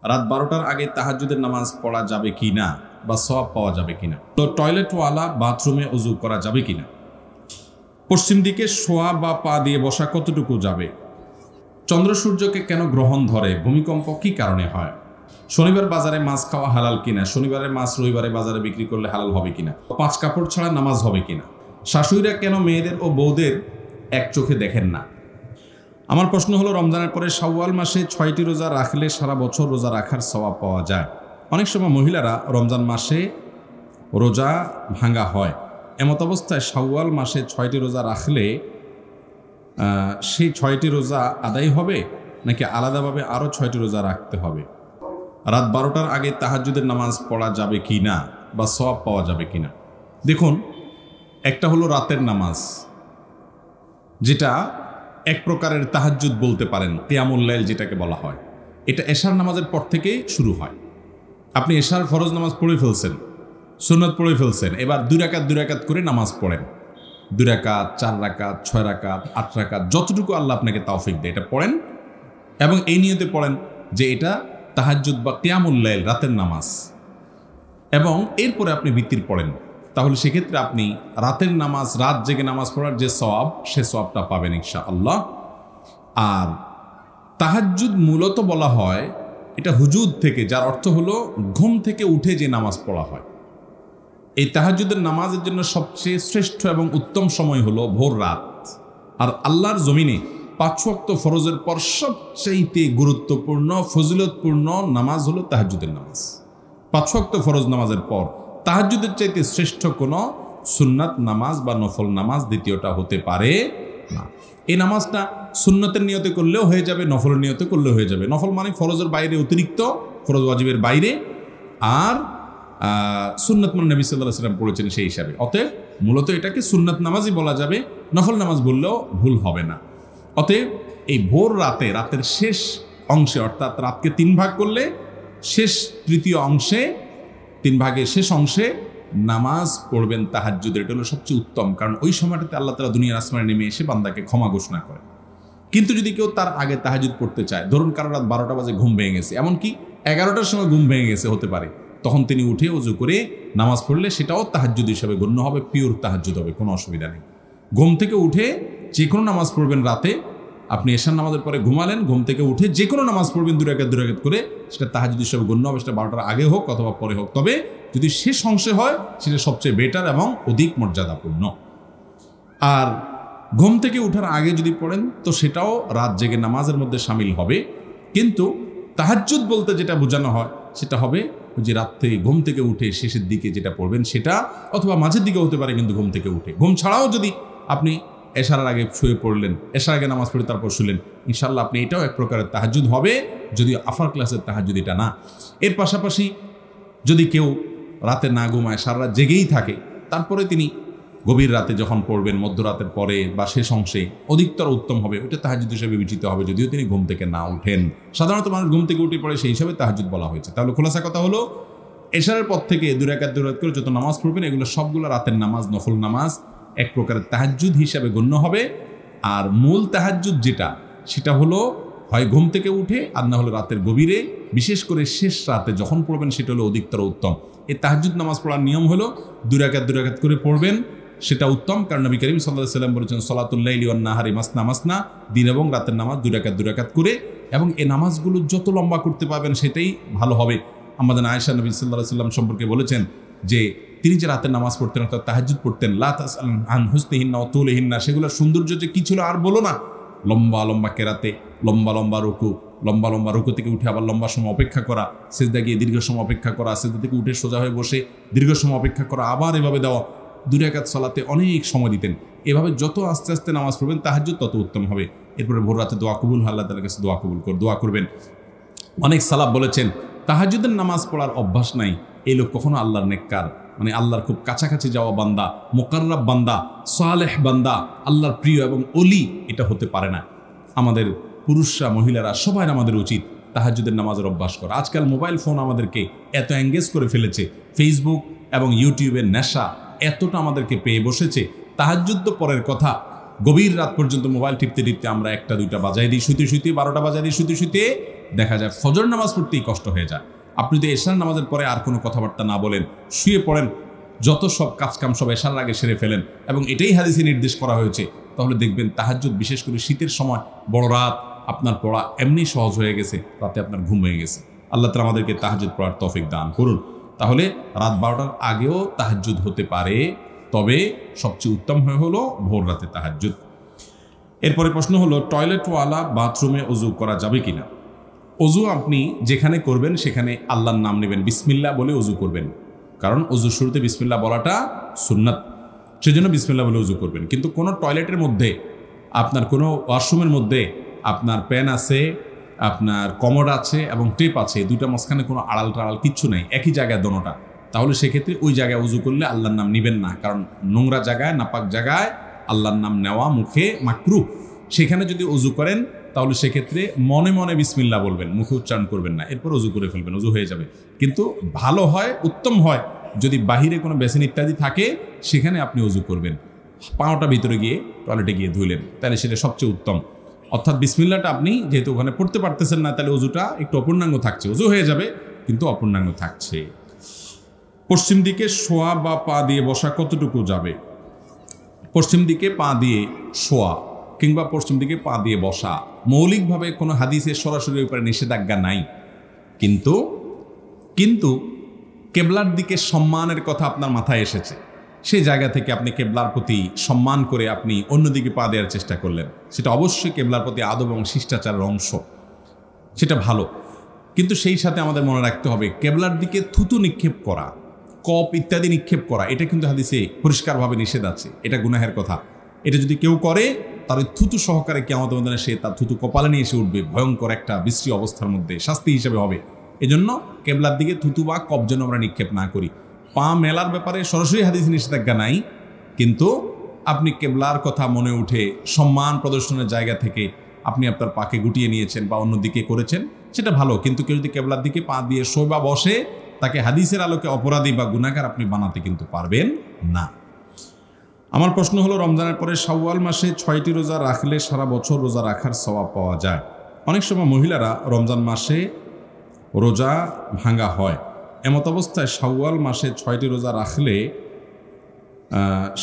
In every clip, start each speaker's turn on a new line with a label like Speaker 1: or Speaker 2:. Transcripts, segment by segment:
Speaker 1: রাত 12টার আগে তাহাজ্জুদের নামাজ পড়া যাবে কিনা বা সওয়াব পাওয়া যাবে কিনা, তো টয়লেটওয়ালা বাথরুমে ওযু করা যাবে কিনা, পশ্চিম দিকে শোয়া বা পা দিয়ে বসা কতটুকু যাবে, চন্দ্র সূর্যকে কেন গ্রহণ ধরে, ভূমিকম্প কি কারণে হয়, শনিবার বাজারে মাছ খাওয়া হালাল কিনা, শনিবারের মাছ রবিবারে বাজারে বিক্রি করলে হালাল হবে কিনা, 5 কাপড় ছাড়া নামাজ হবে কিনা, শাশুড়িরা কেন মেয়েদের ও বউদের এক চোখে দেখেন না। আমার প্রশ্ন হলো, রমজানের পরে শাওয়াল মাসে 6টি রোজা রাখলে সারা বছর রোজা রাখার সওয়াব পাওয়া যায়। অনেক সময় মহিলারা রমজান মাসে রোজা ভাঙা হয়, এমত অবস্থায় শাওয়াল মাসে 6টি রোজা রাখলে সেই 6টি রোজা আদায় হবে নাকি আলাদাভাবে আরও 6টি রোজা রাখতে হবে। রাত 12টার আগে তাহাজ্জুদের নামাজ পড়া যাবে কি না বা সওয়াব পাওয়া যাবে কি না। দেখুন, একটা হলো রাতের নামাজ, যেটা এক প্রকারের তাহাজ্জুদ বলতে পারেন, কিয়ামুল লাইল যেটাকে বলা হয়। এটা এশার নামাজের পর থেকে শুরু হয়। আপনি এশার ফরজ নামাজ পড়ে ফেলছেন, সুন্নত পড়ে ফেলছেন, এবার 2 রাকাত করে নামাজ পড়েন। 2 রাকাত, 4 রাকাত, 6 রাকাত, 8 রাকাত, যতটুকু আল্লাহ আপনাকে তৌফিক দেয় এটা পড়েন, এবং এই নিয়তে পড়েন যে এটা তাহাজ্জুদ বা কিয়ামুল লাইল, রাতের নামাজ, এবং এরপরে আপনি বিতির পড়েন। তাহলে সেক্ষেত্রে আপনি রাতের নামাজ, রাত জেগে নামাজ পড়ার যে সওয়াব, সে সওয়াবটা পাবেন ইনশাআল্লাহ। আর তাহাজ্জুদ মূলত বলা হয় এটা হুজুদ থেকে, যার অর্থ হলো ঘুম থেকে উঠে যে নামাজ পড়া হয়। এই তাহাজ্জুদের নামাজের জন্য সবচেয়ে শ্রেষ্ঠ এবং উত্তম সময় হলো ভোর রাত। আর আল্লাহর জমিনে 5 ওয়াক্ত ফরজের পর সবচেয়ে গুরুত্বপূর্ণ ফজিলতপূর্ণ নামাজ হলো তাহাজ্জুদের নামাজ। 5 ওয়াক্ত ফরজ নামাজের পর তাহাজ্জুদের চাইতে শ্রেষ্ঠ কোনো সুন্নাত নামাজ বা নফল নামাজ দ্বিতীয়টা হতে পারে না। এই নামাজটা সুন্নতের নিয়তে করলেও হয়ে যাবে, নফলের নিয়তে করলেও হয়ে যাবে। নফল মানে ফরজের বাইরে, অতিরিক্ত ফরজ ওয়াজিবের বাইরে, আর সুন্নাত মানে নবী সাল্লাল্লাহু আলাইহি ওয়াসাল্লাম পড়েছেন সেই হিসাবে। অতএব মূলত এটাকে সুন্নাত নামাজই বলা যাবে, নফল নামাজ বললেও ভুল হবে না। অতএব এই ভোর রাতে, রাতের শেষ অংশে, অর্থাৎ রাতকে 3 ভাগ করলে শেষ তৃতীয় অংশে, 3 ভাগের শেষ অংশে নামাজ পড়বেন তাহাজ্জুদের। এটা হলো সবচেয়ে উত্তম, কারণ ওই সময়টাতে আল্লাহ তাআলা দুনিয়ার আসমানে নেমে এসে বান্দাকে ক্ষমা ঘোষণা করে। কিন্তু যদি কেউ তার আগে তাহাজ্জুদ পড়তে চায়, ধরুন কারো রাত 12টা বাজে ঘুম ভেঙে গেছে, এমনকি 11টার সময় ঘুম ভেঙে গেছে হতে পারে, তখন তিনি উঠে ওযু করে নামাজ পড়লে সেটাও তাহাজ্জুদ হিসাবে গণ্য হবে, পিওর তাহাজ্জুদ হবে, কোনো অসুবিধা নেই। ঘুম থেকে উঠে যে কোনো নামাজ পড়বেন রাতে, আপনি এশার নামাজের পরে ঘুমালেন, ঘুম থেকে উঠে যে কোনো নামাজ পড়বেন 2 রাকাত করে, সেটা তাহাজ্জুদ হিসাবে গণ্য হবে, সেটা 12টার আগে হোক অথবা পরে হোক। তবে যদি শেষ অংশে হয় সেটা সবচেয়ে বেটার এবং অধিক মর্যাদাপূর্ণ। আর ঘুম থেকে উঠার আগে যদি পড়েন তো সেটাও রাত জেগে নামাজের মধ্যে শামিল হবে। কিন্তু তাহাজ্জুদ বলতে যেটা বোঝানো হয় সেটা হবে যে রাত থেকে ঘুম থেকে উঠে শেষের দিকে যেটা পড়বেন সেটা, অথবা মাঝের দিকে হতে পারে, কিন্তু ঘুম থেকে উঠে। ঘুম ছাড়াও যদি আপনি এশার আগে শুয়ে পড়লেন, এশার আগে নামাজ পড়ে তারপর শুলেন, ইনশাআল্লাহ আপনি এটাও এক প্রকারের তাহাজ্জুদ হবে, যদিও আফার ক্লাসের তাহাজ্জুদ এটা না। এর পাশাপাশি যদি কেউ রাতে না ঘুমায়, সারা রাত জেগেই থাকে, তারপরে তিনি গভীর রাতে যখন পড়বেন, মধ্যরাতের পরে বা শেষ অংশে, অধিকতর উত্তম হবে, ওইটা তাহাজ্জুদ হিসেবে বিবেচিত হবে, যদিও তিনি ঘুম থেকে না উঠেন। সাধারণত মানুষ ঘুম থেকে উঠে পড়ে, সেই হিসাবে তাহাজ্জুদ বলা হয়েছে। তাহলে খোলাসা কথা হলো, এশারের পর থেকে 2 রাকাত করে যত নামাজ পড়বেন, এগুলো সবগুলো রাতের নামাজ, নফল নামাজ, এক প্রকারের তাহাজ্জুদ হিসাবে গণ্য হবে। আর মূল তাহাজ্জুদ যেটা, সেটা হলো হয় ঘুম থেকে উঠে, আর না হলো রাতের গভীরে, বিশেষ করে শেষ রাতে যখন পড়বেন, সেটা হলো অধিকতর উত্তম। এই তাহাজ্জুদ নামাজ পড়ার নিয়ম হলো 2 রাকাত করে পড়বেন, সেটা উত্তম। কারণ নবী করিম সাল্লাল্লাহু আলাইহি ওয়াসাল্লাম বলেছেন, সলাতুল লাইলি ওয়ান নাহারি মাসনা মাসনা, দিন এবং রাতের নামাজ 2 রাকাত করে, এবং এই নামাজগুলো যত লম্বা করতে পারবেন সেটাই ভালো হবে। আমাদের আয়েশা নবী সাল্লাল্লাহু আলাইহি ওয়াসাল্লাম সম্পর্কে বলেছেন যে তিনি যে রাতের নামাজ পড়তেন, অর্থাৎ তাহাজ্জুদ পড়তেন, লা তাসআল আন হুসনিহিন্না ওয়া তুলিহিন্না, সেগুলোর সৌন্দর্য যে কি ছিল আর বলো না। লম্বা লম্বা কেরাতে, লম্বা লম্বা রুকু, লম্বা লম্বা রুকু থেকে উঠে আবার লম্বা সময় অপেক্ষা করা, সিজদা গিয়ে দীর্ঘ সময় অপেক্ষা করা, সিজদা থেকে উঠে সোজা হয়ে বসে দীর্ঘ সময় অপেক্ষা করা, আবার এভাবে দেওয়া। 2 রাকাত সালাতে অনেক সময় দিতেন। এভাবে যত আস্তে আস্তে নামাজ পড়বেন তাহাজ্জুদ তত উত্তম হবে। এরপরে ভোর রাতে দোয়া কবুল, আল্লাহ তাআলার কাছে দোয়া করবেন। অনেক সালাফ বলেছেন, তাহাজ্জুদের নামাজ পড়ার অভ্যাস নাই, এই লোক কখনো আল্লাহর নেককার, মানে আল্লাহর খুব কাছাকাছি যাওয়া বান্দা, মুকাররাব বান্দা, সালেহ বান্দা, আল্লাহর প্রিয় এবং অলি এটা হতে পারে না। আমাদের পুরুষরা, মহিলারা সবাই আমাদের উচিত তাহাজ্জুদের নামাজের অভ্যাস করা। আজকাল মোবাইল ফোন আমাদেরকে এত এঙ্গেজ করে ফেলেছে, ফেসবুক এবং ইউটিউবের নেশা এতটা আমাদেরকে পেয়ে বসেছে, তাহাজ্জুদ তো পরের কথা, গভীর রাত পর্যন্ত মোবাইল টিপতে টিপতে আমরা 1টা 2টা বাজাই দিই, শুতে 12টা বাজাই দিই, শুতে দেখা যায় ফজর নামাজ পড়তেই কষ্ট হয়ে যায়। আপনি যদি এশার নামাজের পরে আর কোনো কথাবার্তা না বলেন, শুয়ে পড়েন, যত সব কাজকাম সব এশার আগে সেরে ফেলেন, এবং এটাই হাদিসে নির্দেশ করা হয়েছে, তাহলে দেখবেন তাহাজ্জুদ, বিশেষ করে শীতের সময় বড় রাত, আপনার পড়া এমনি সহজ হয়ে গেছে, রাতে আপনার ঘুম হয়ে গেছে। আল্লাহ তাআলা আমাদেরকে তাহাজ্জুদ পড়ার তৌফিক দান করুন। তাহলে রাত 12টার আগেও তাহাজ্জুদ হতে পারে, তবে সবচেয়ে উত্তম হলো ভোর রাতে তাহাজ্জুদ। এরপরে প্রশ্ন হলো, টয়লেটওয়ালা বাথরুমে অজু করা যাবে কিনা? অজু আপনি যেখানে করবেন সেখানে আল্লাহর নাম নেবেন, বিসমিল্লাহ বলে অজু করবেন, কারণ অজুর শুরুতে বিসমিল্লাহ বলাটা সুন্নাত, সেজন্য বিসমিল্লাহ বলে অজু করবেন। কিন্তু কোনো টয়লেটের মধ্যে, আপনার কোনো ওয়াশরুমের মধ্যে আপনার প্যান আছে, আপনার কমোড আছে এবং টেপ আছে, দুইটা মাঝখানে কোনো আড়াল টাড়াল কিচ্ছু নেই, একই জায়গায় দোনোটা, তাহলে সেক্ষেত্রে ওই জায়গায় অজু করলে আল্লাহর নাম নেবেন না, কারণ নোংরা জায়গায়, নাপাক জায়গায় আল্লাহর নাম নেওয়া মুখে মাকরুহ। সেখানে যদি অজু করেন তাহলে সেক্ষেত্রে মনে মনে বিসমিল্লাহ বলবেন, মুখে উচ্চারণ করবেন না, এরপর অজু করে ফেলবেন, অজু হয়ে যাবে। কিন্তু ভালো হয়, উত্তম হয় যদি বাহিরে কোনো বেসিন ইত্যাদি থাকে সেখানে আপনি অজু করবেন, পাওয়াটা ভিতরে গিয়ে টয়লেটে গিয়ে ধুইলেন, তাহলে সেটা সবচেয়ে উত্তম। অর্থাৎ বিসমিল্লাহটা আপনি যেহেতু ওখানে পড়তে পারতেছেন না, তাহলে অজুটা একটু অপূর্ণাঙ্গ থাকছে, অজু হয়ে যাবে কিন্তু অপূর্ণাঙ্গ থাকছে। পশ্চিম দিকে শোয়া বা পা দিয়ে বসা কতটুকু যাবে? পশ্চিম দিকে পা দিয়ে শোয়া কিংবা পশ্চিম দিকে পা দিয়ে বসা মৌলিকভাবে কোনো হাদিসের সরাসরি উপরে নিষেধাজ্ঞা নাই, কিন্তু কেবলার দিকে সম্মানের কথা আপনার মাথায় এসেছে, সেই জায়গা থেকে আপনি কেবলার প্রতি সম্মান করে আপনি অন্যদিকে পা দেওয়ার চেষ্টা করলেন, সেটা অবশ্যই কেবলার প্রতি আদব এবং শিষ্টাচারের অংশ, সেটা ভালো। কিন্তু সেই সাথে আমাদের মনে রাখতে হবে, কেবলার দিকে থুতু নিক্ষেপ করা, কপ ইত্যাদি নিক্ষেপ করা, এটা কিন্তু হাদিসে পরিষ্কারভাবে নিষেধ আছে, এটা গুনাহের কথা। এটা যদি কেউ করে তার ওই থুতু সহকারে কিয়ামতের ময়দানে সে তার থুতু কপালে নিয়ে এসে উঠবে, ভয়ঙ্কর একটা বিশ্রী অবস্থার মধ্যে শাস্তি হিসেবে হবে। এজন্য কেবলার দিকে থুতু বা কপ যেন আমরা নিক্ষেপ না করি। পা মেলার ব্যাপারে সরাসরি হাদিসে নিষেধাজ্ঞা নাই, কিন্তু আপনি কেবলার কথা মনে উঠে সম্মান প্রদর্শনের জায়গা থেকে আপনি আপনার পাকে গুটিয়ে নিয়েছেন বা অন্যদিকে করেছেন, সেটা ভালো। কিন্তু কেউ যদি কেবলার দিকে পা দিয়ে শোয় বা বসে, তাকে হাদিসের আলোকে অপরাধী বা গুনাহগার আপনি বানাতে কিন্তু পারবেন না। আমার প্রশ্ন হলো, রমজানের পরে শাওয়াল মাসে 6টি রোজা রাখলে সারা বছর রোজা রাখার সওয়াব পাওয়া যায়? অনেক সময় মহিলারা রমজান মাসে রোজা ভাঙা হয়, এমত অবস্থায় শাওয়াল মাসে 6টি রোজা রাখলে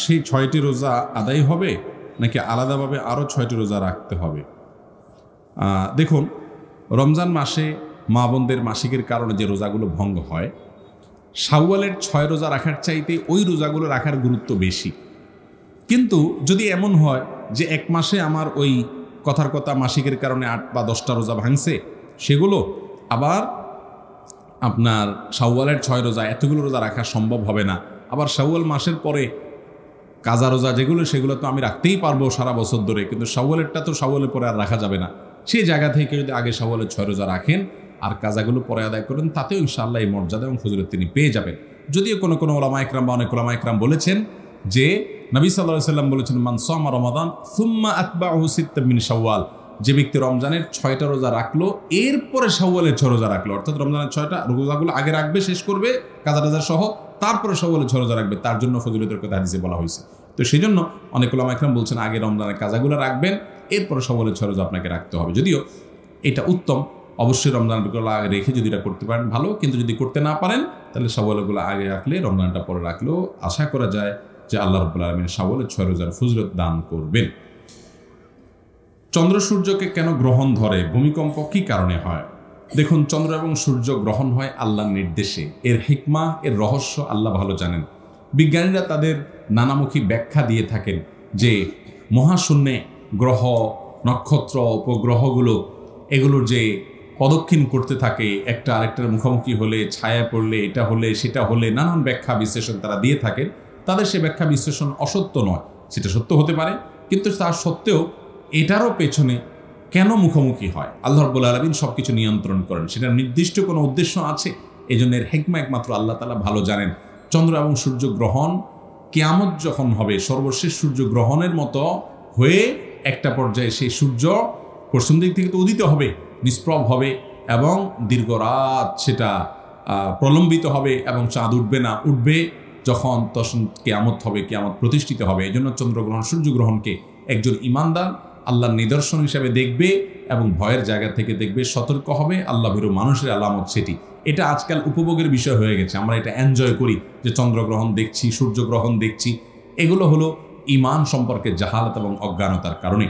Speaker 1: সেই 6টি রোজা আদায় হবে নাকি আলাদাভাবে আরও 6টি রোজা রাখতে হবে? দেখুন, রমজান মাসে মা বোনদের মাসিকের কারণে যে রোজাগুলো ভঙ্গ হয়, শাওয়ালের 6 রোজা রাখার চাইতে ওই রোজাগুলো রাখার গুরুত্ব বেশি। কিন্তু যদি এমন হয় যে এক মাসে আমার ওই কথার কথা মাসিকের কারণে 8 বা 10টা রোজা ভাঙছে, সেগুলো আবার আপনার শাওয়ালের 6 রোজা, এতগুলো রোজা রাখা সম্ভব হবে না। আবার শাওয়াল মাসের পরে কাজা রোজা যেগুলো, সেগুলো তো আমি রাখতেই পারবো সারা বছর ধরে, কিন্তু শাওয়ালেরটা তো শাওয়ালের পরে আর রাখা যাবে না। সেই জায়গা থেকে যদি আগে শাওয়ালের 6 রোজা রাখেন আর কাজাগুলো পরে আদায় করেন, তাতেও ইনশাআল্লাহ এই মর্যাদা এবং ফজিলত তিনি পেয়ে যাবেন। যদিও কোনো ওলামা ইকরাম বা অনেক ওলামা ইকরাম বলেছেন যে নবী সাল্লাল্লাহু আলাইহি ওয়াসাল্লাম বলেছেন, মান সামা রমাদান সুম্মা আতবাহু সিত্তাম মিন শাওয়াল, যে ব্যক্তি রমজানের 6টা রোজা রাখলো এরপরে শাওয়ালের 6 রোজা রাখলো, অর্থাৎ রমজানের 6টা রোজাগুলো আগে রাখবে, শেষ করবে কাজা টাজা সহ, তারপরে শাওয়ালের 6 রোজা রাখবে, তার জন্য ফজিলতের কথা হাদিসে বলা হয়েছে। তো সেই জন্য অনেক ওলামা ইকরাম বলছেন আগে রমজানের কাজাগুলো রাখবেন, এরপরে শাওয়ালের 6 রোজা আপনাকে রাখতে হবে। যদিও এটা উত্তম, অবশ্যই রমজানগুলো আগে রেখে যদি এটা করতে পারেন ভালো, কিন্তু যদি করতে না পারেন তাহলে শাওয়ালগুলো আগে রাখলে, রমজানটা পরে রাখলেও আশা করা যায় যে আল্লাহ রাব্বুল আলামিন শাওয়ালের 6 রোজার ফজিলত দান করবেন। চন্দ্র সূর্যকে কেন গ্রহণ ধরে? ভূমিকম্প কি কারণে হয়? দেখুন, চন্দ্র এবং সূর্য গ্রহণ হয় আল্লাহর নির্দেশে, এর হিকমা, এর রহস্য আল্লাহ ভালো জানেন। বিজ্ঞানীরা তাদের নানামুখী ব্যাখ্যা দিয়ে থাকেন যে মহাশূন্যে গ্রহ, নক্ষত্র, উপগ্রহগুলো এগুলোর যে প্রদক্ষিণ করতে থাকে, একটা আরেকটার মুখোমুখি হলে, ছায়া পড়লে, এটা হলে, সেটা হলে, নানান ব্যাখ্যা বিশ্লেষণ তারা দিয়ে থাকেন। তাদের সে ব্যাখ্যা বিশ্লেষণ অসত্য নয়, সেটা সত্য হতে পারে, কিন্তু তার সত্ত্বেও এটারও পেছনে কেন মুখোমুখি হয়, আল্লাহ রাব্বুল আলামিন সব কিছু নিয়ন্ত্রণ করেন, সেটার নির্দিষ্ট কোনো উদ্দেশ্য আছে। এই জন্য এর হিকমা একমাত্র আল্লাহ তাআলা ভালো জানেন। চন্দ্র এবং সূর্য গ্রহণ কিয়ামত যখন হবে, সর্বশেষ সূর্য গ্রহণের মতো হয়ে একটা পর্যায়ে সেই সূর্য পশ্চিম দিক থেকে তো উদিত হবে, নিষ্প্রভ হবে এবং দীর্ঘ রাত সেটা প্রলম্বিত হবে এবং চাঁদ উঠবে না, উঠবে যখন তখন কিয়ামত হবে, কিয়ামত প্রতিষ্ঠিত হবে। এই জন্য চন্দ্রগ্রহণ, সূর্যগ্রহণকে একজন ইমানদার আল্লাহর নিদর্শন হিসাবে দেখবে এবং ভয়ের জায়গা থেকে দেখবে, সতর্ক হবে। আল্লাহ ভীরু মানুষের আলামত সেটি। এটা আজকাল উপভোগের বিষয় হয়ে গেছে, আমরা এটা এনজয় করি যে চন্দ্রগ্রহণ দেখছি, সূর্যগ্রহণ দেখছি। এগুলো হলো ঈমান সম্পর্কে জাহালত এবং অজ্ঞানতার কারণে।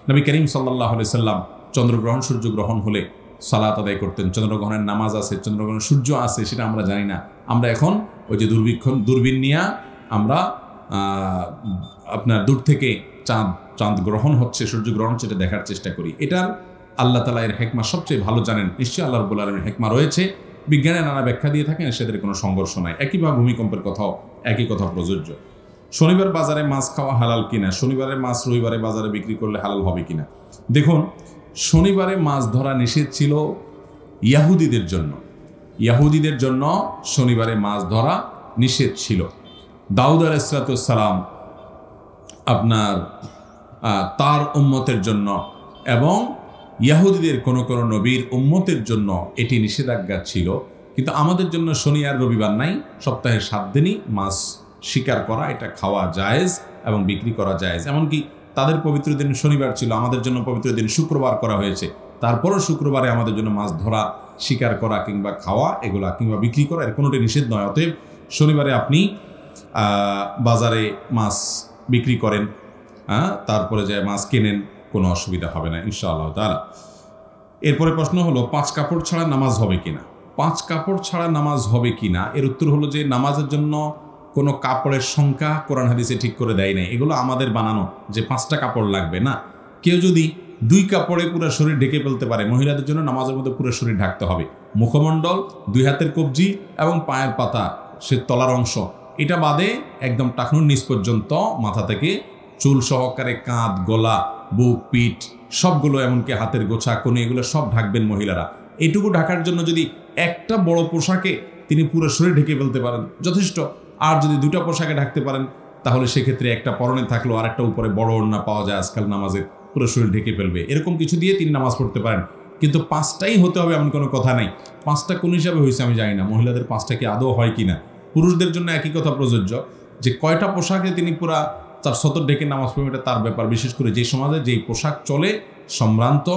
Speaker 1: নবী করিম সাল্লাল্লাহু আলাইহি সাল্লাম চন্দ্রগ্রহণ সূর্যগ্রহণ হলে সালাত আদায় করতেন। চন্দ্রগ্রহণের নামাজ আছে, চন্দ্রগ্রহণের সূর্য আছে, সেটা আমরা জানি না। আমরা এখন ওই যে দূরবীন নিয়ে আমরা আপনার দূর থেকে চাঁদ গ্রহণ হচ্ছে, সূর্যগ্রহণ হচ্ছে, এটা দেখার চেষ্টা করি। এটার আল্লাহ তাআলা এর হিকমা সবচেয়ে ভালো জানেন। নিশ্চয়ই আল্লাহ রাব্বুল আলামিনের হিকমা রয়েছে, বিজ্ঞানের নানা ব্যাখ্যা দিয়ে থাকেন, সেদের কোনো সংঘর্ষ নাই। একইভাবে ভূমিকম্পের কথাও একই কথা প্রযোজ্য। শনিবার বাজারে মাছ খাওয়া হালাল কিনা, শনিবারের মাছ রবিবারে বাজারে বিক্রি করলে হালাল হবে কিনা? দেখুন, শনিবারে মাছ ধরা নিষেধ ছিল ইয়াহুদিদের জন্য। ইয়াহুদিদের জন্য শনিবারে মাছ ধরা নিষেধ ছিল। দাউদ আলাইহিস সালাম আপনার তার উম্মতের জন্য এবং ইয়াহুদিদের কোনো কোনো নবীর উম্মতের জন্য এটি নিষেধাজ্ঞা ছিল। কিন্তু আমাদের জন্য শনি আর রবিবার নাই, সপ্তাহের 7 দিনই মাছ শিকার করা, এটা খাওয়া জায়েজ এবং বিক্রি করা জায়েজ। এমনকি তাদের পবিত্র দিন শনিবার ছিল, আমাদের জন্য পবিত্র দিন শুক্রবার করা হয়েছে। তারপরও শুক্রবারে আমাদের জন্য মাছ ধরা, শিকার করা কিংবা খাওয়া এগুলা কিংবা বিক্রি করা এর কোনোটি নিষেধ নয়। অতএব শনিবারে আপনি বাজারে মাছ বিক্রি করেন, তারপরে যায় মাছ কেনেন, কোনো অসুবিধা হবে না ইনশাআল্লাহ তাআলা। এরপরে প্রশ্ন হলো 5 কাপড় ছাড়া নামাজ হবে কিনা? 5 কাপড় ছাড়া নামাজ হবে কিনা এর উত্তর হলো যে নামাজের জন্য কোনো কাপড়ের সংখ্যা কোরআন হাদিসে ঠিক করে দেয় নাই। এগুলো আমাদের বানানো যে 5টা কাপড় লাগবে না। কেউ যদি 2 কাপড়ে পুরো শরীর ঢেকে ফেলতে পারে, মহিলাদের জন্য নামাজের মধ্যে পুরো শরীর ঢাকতে হবে। মুখমণ্ডল, 2 হাতের কবজি এবং পায়ের পাতা, সে তলার অংশ, এটা বাদে একদম টাকনুর নিচ পর্যন্ত মাথা থেকে চুল সহকারে কাঁধ, গলা, বুক, পিঠ সবগুলো, এমনকি হাতের গোছা, কোণে, এগুলো সব ঢাকবেন মহিলারা। এইটুকু ঢাকার জন্য যদি একটা বড় পোশাকে তিনি পুরো শরীর ঢেকে ফেলতে পারেন যথেষ্ট। আর যদি 2টা পোশাকে ঢাকতে পারেন তাহলে সেক্ষেত্রে একটা পরনে থাকলেও আর একটা উপরে বড় ওড়না পাওয়া যায় আজকাল, নামাজের পুরো শরীর ঢেকে ফেলবে, এরকম কিছু দিয়ে তিনি নামাজ পড়তে পারেন। কিন্তু 5টাই হতে হবে এমন কোনো কথা নাই। 5টা কোন হিসাবে হয়েছে আমি জানি না, মহিলাদের 5টা কি আদৌ হয় কিনা। পুরুষদের জন্য একই কথা প্রযোজ্য, যে কয়টা পোশাকে তিনি পুরা তার সতর ঢেকে নামাজ পড়বেন এটা তার ব্যাপার। বিশেষ করে যে সমাজে যেই পোশাক চলে সম্ভ্রান্ত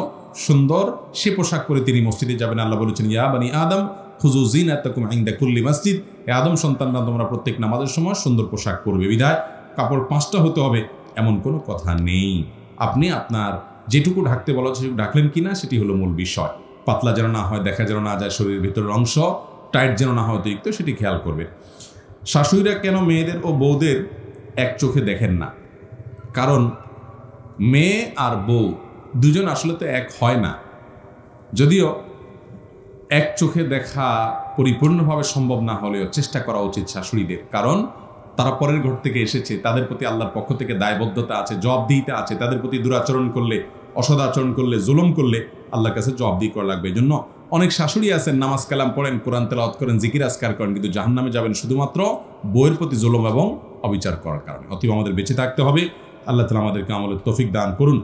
Speaker 1: সুন্দর, সে পোশাক পরে তিনি মসজিদে যাবেন। আল্লাহ বলেছেন, ইয়া বানি আদম খুযু যিনাতাকুম ইনদা কুল্লি মসজিদ, এ আদম সন্তানরা তোমরা প্রত্যেক নামাজের সময় সুন্দর পোশাক পরবে। বিধায় কাপড় 5টা হতে হবে এমন কোনো কথা নেই। আপনি আপনার যেটুকু ঢাকতে বলা হচ্ছে সেটুকু ঢাকলেন কিনা সেটি হলো মূল বিষয়। পাতলা যেন না হয়, দেখা যেন না যায় শরীরের ভিতরের অংশ, টাইট যেন না হয় অতিরিক্ত, সেটি খেয়াল করবে। শাশুড়িরা কেন মেয়েদের ও বউদের এক চোখে দেখেন না? কারণ মেয়ে আর বউ দুজন আসলে তো এক হয় না। যদিও এক চোখে দেখা পরিপূর্ণভাবে সম্ভব না হলেও চেষ্টা করা উচিত শাশুড়িদের, কারণ তারা পরের ঘর থেকে এসেছে, তাদের প্রতি আল্লাহর পক্ষ থেকে দায়বদ্ধতা আছে, জবাবদিহিতা আছে। তাদের প্রতি দুরাচরণ করলে, অসদাচরণ করলে, জুলুম করলে আল্লাহর কাছে জবাবদিহি করা লাগবে। এই জন্য অনেক শাশুড়ি আছেন, নামাজ কালাম পড়েন, কোরআন তেলাওয়াত করেন, জিকির আজকার করেন, কিন্তু জাহান্নামে যাবেন শুধুমাত্র বউয়ের প্রতি জুলুম এবং অবিচার করার কারণে। অতএব আমাদের বেঁচে থাকতে হবে। আল্লাহ তাআলা আমাদেরকে আমলের তৌফিক দান করুন।